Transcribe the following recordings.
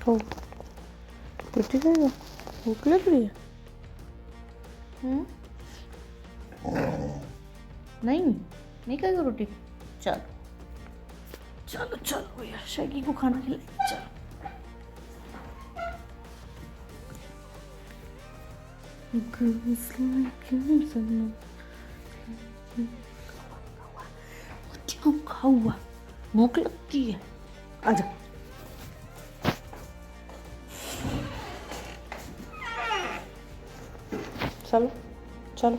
खाओ, रोटी खाएगा? भूख लग रही है? नहीं नहीं खाएगा रोटी? चलो चलो चलो भैया, शैगी को खाना खिलाए। चलो खाओ हुआ, भूख लगती है। आजा चलो चलो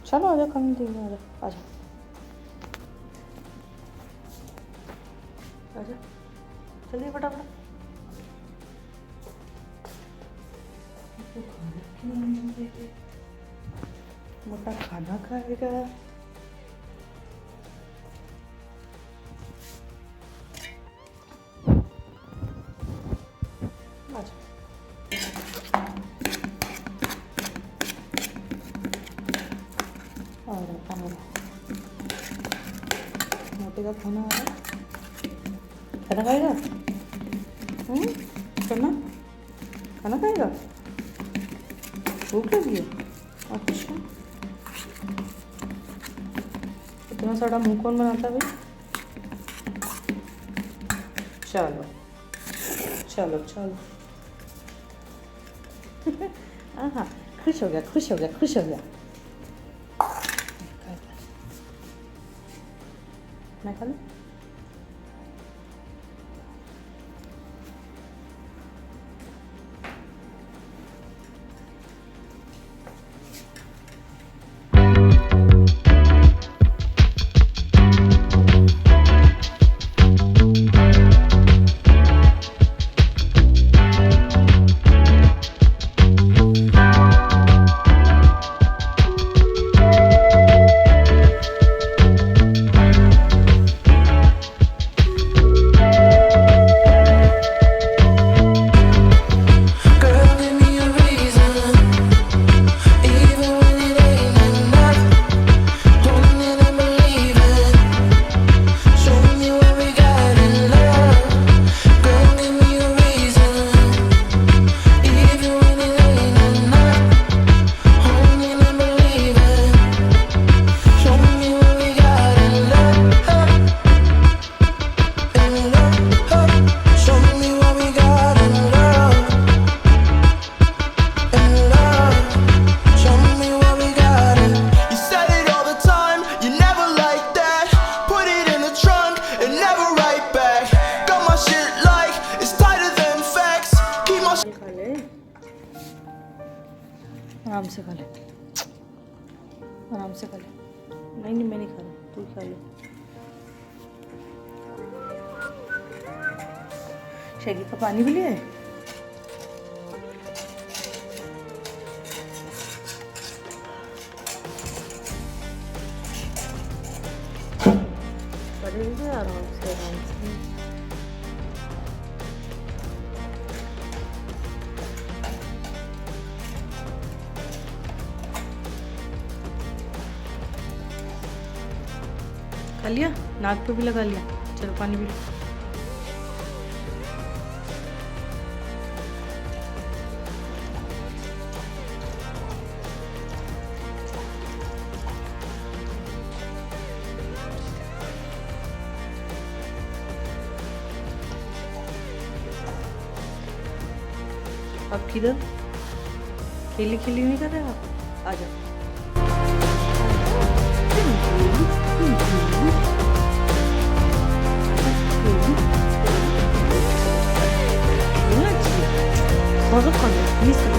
चलो, आजा खाने देंगे। आजा आजा आजा, चलिए फटाफट। मोटा खाना खाएगा। आजा मोटे का खाना आ रहा है। खाना खाएगा? खाना खाना खाएगा? भूख लगी है? अच्छा, इतना सारा मुंह कौन बनाता है भाई? चलो चलो चलो। हाँ, खुश हो गया खुश हो गया खुश हो गया। मैं खा लूँ? आराम से खा ले, आराम से खा ले। नहीं नहीं, मैं नहीं खा रहा, तू खा ले। शैगी का पानी भी लिया है? आराम से आराम से। खा लिया? नाक पे भी लगा लिया? चलो पानी भी लो। अब किधर खेली खेली नहीं कर रहे आप? आ जाओ। बहुत खाना प्लीज करो।